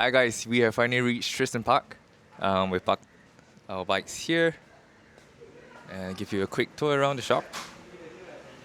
Hi guys, we have finally reached Tristan Park. We parked our bikes here and give you a quick tour around the shop.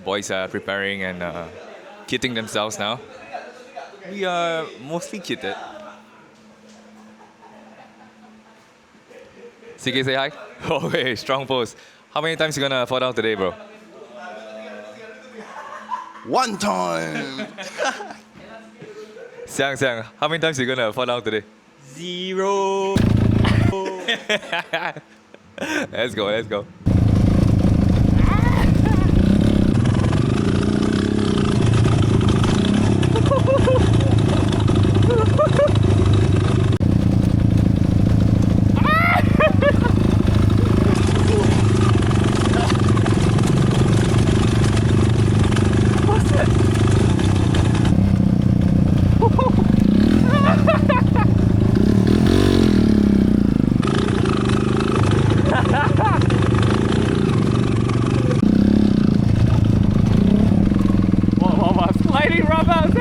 Boys are preparing and kitting themselves now. We are mostly kitted. CK, say hi. Oh hey, strong pose. How many times you gonna fall down today, bro? One time. Siang, how many times you gonna fall down today? 0. Let's go. Sliding rubbers.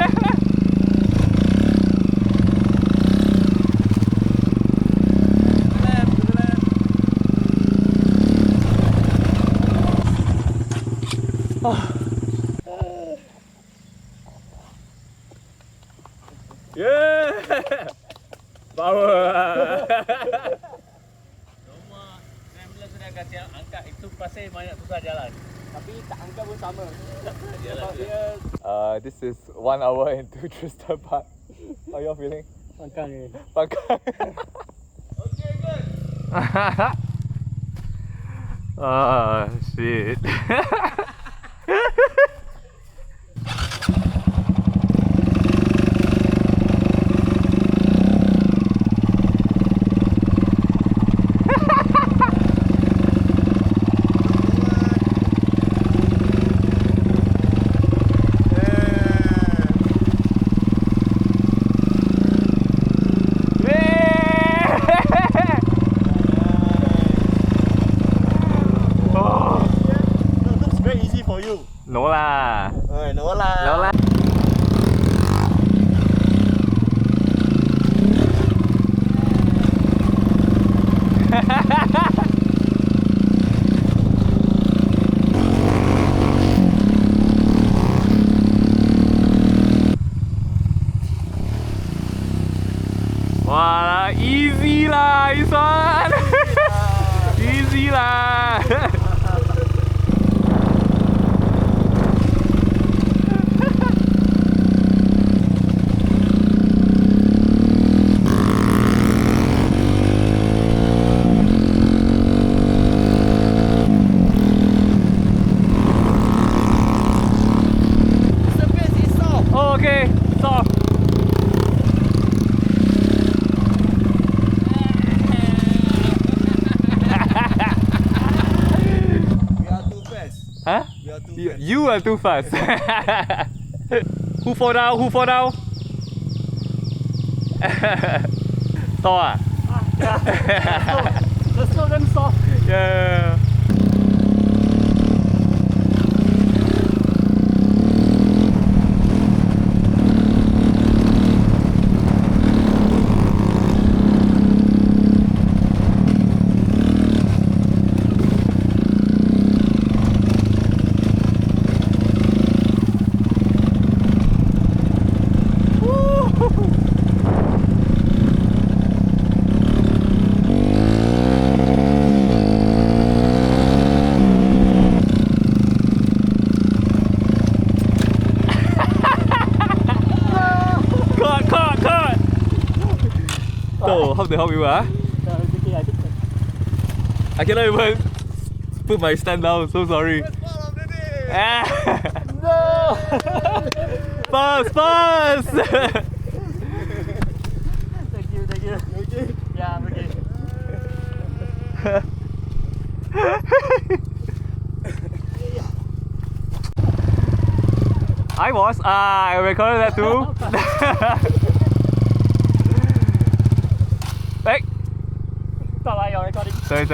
Yeah, power. Semua scrambler sudah kasi angkat itu pasal banyak susah jalan. Tapi tak angkat pun sama. This is 1 hour into Tristan Park. How you all feeling? Pangkang ni. Pangkang. Okay, good. Ah, shit. No lah. No lah. Wah, easy lah, this one. Easy lah. Oh, okay, soft. We are too fast. Huh? We are too fast. You are too fast. Who fall down? Saw ah? The slow then soft. Yeah. Caught! So, how to help you, huh? I cannot even put my stand down, so sorry. No! Fast! Thank you. Okay? Yeah, I'm okay. I was. I recorded that too. Hey! Stop lah, you're recording. Sorry.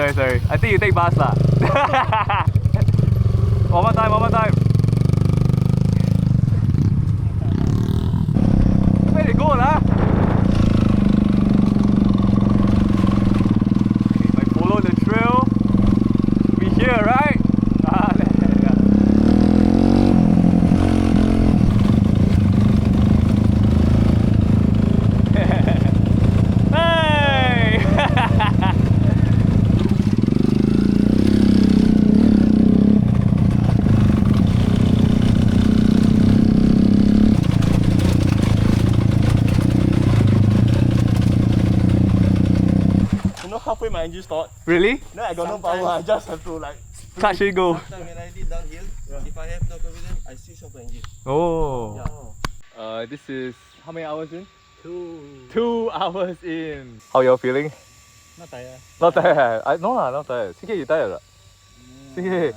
I think you take bus lah. One more time. Where they go lah? halfway my engine stopped. Really? Then I got no power. I just have to like Clutch and go. Sometimes when I did downhill, if I have no confidence, I switch off the engine. Oh. yeah. This is how many hours in? 2. 2 hours in. How y'all feeling? Not tired. Not tired. No lah, not tired. Sikit you tired tak? Sikit.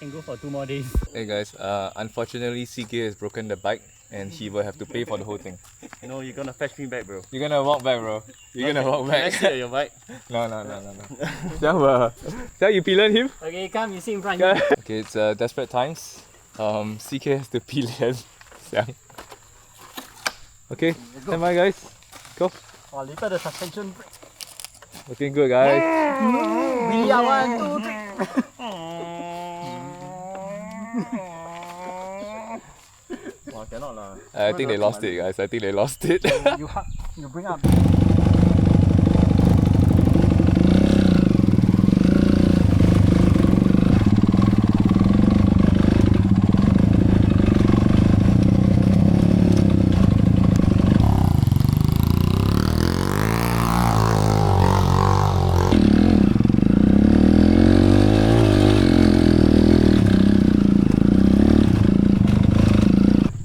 Can go for 2 more days. Hey guys, unfortunately CK has broken the bike and he will have to pay for the whole thing. No, you're gonna fetch me back, bro. You're gonna walk back, bro. You're gonna walk Can I back. sit at your bike? No. Siang, you pillion him? Okay, come, you sit in front. Okay, it's desperate times. CK has to pillion Siang. Okay, stand by guys. Go. Oh, later the suspension break. Looking good guys. We are 1, 2, 3. Wow, cannot lah. I think they lost it guys. I think they lost it. You bring up.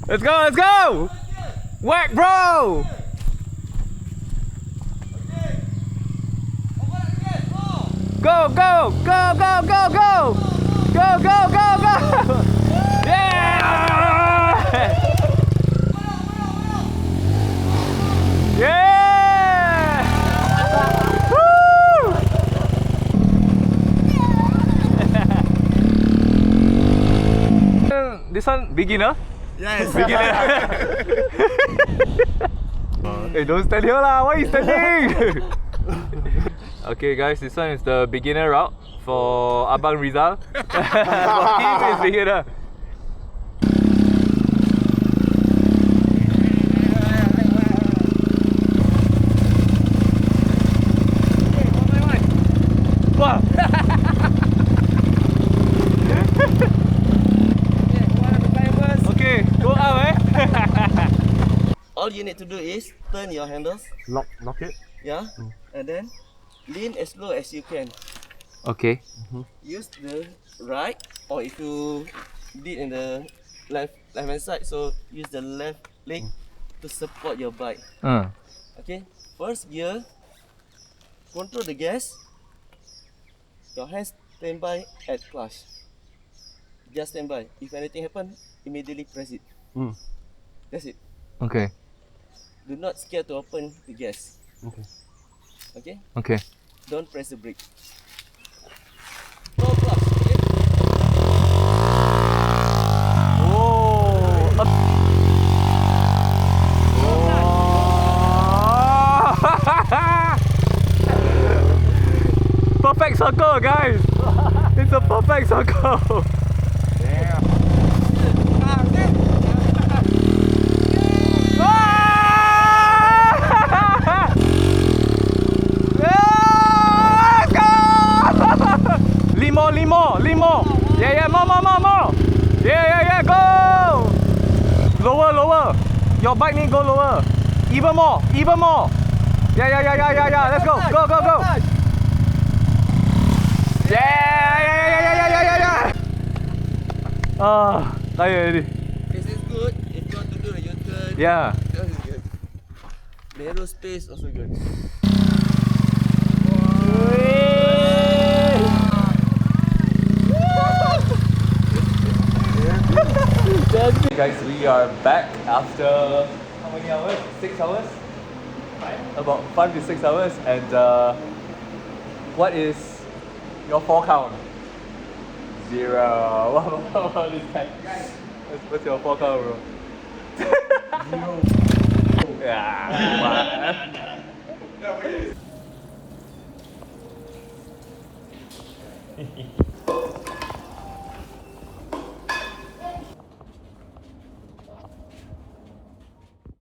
Let's go, let's go! Whack, bro! Go, go, go, go, go, go! Go, go, go, go! Yeah! Yeah! Woo! This one, beginner? Yes. Hey, don't stand here lah. Why are you standing? Okay guys, this one is the beginner route for Abang Rizal. For him is beginner. Wow. Okay, go out eh. All you need to do is turn your handles, Lock it. yeah, and then lean as low as you can. Okay. Use the right, or if you did in the left hand side, so use the left leg to support your bike. Okay, first gear, control the gas. Your hands stand by at clutch. Just stand by. If anything happen, immediately press it. That's it. Okay. Do not scare to open the gas. Okay. Okay? Okay. Don't press the brake. No clutch. Okay? Oh. Perfect circle, guys. It's a perfect circle. Limo. Yeah, more. Yeah, go. Lower. Your bike need go lower. Even more. Yeah. Let's go. Go. Yeah. Tired already. This is good if you want to do a U-turn. Yeah. That is good. Narrow space also good. Guys, we are back after how many hours? 6 hours? About 5 to 6 hours. And what is your 4 count? 0. What about this guy? What's your 4 count, bro? 0. Yeah.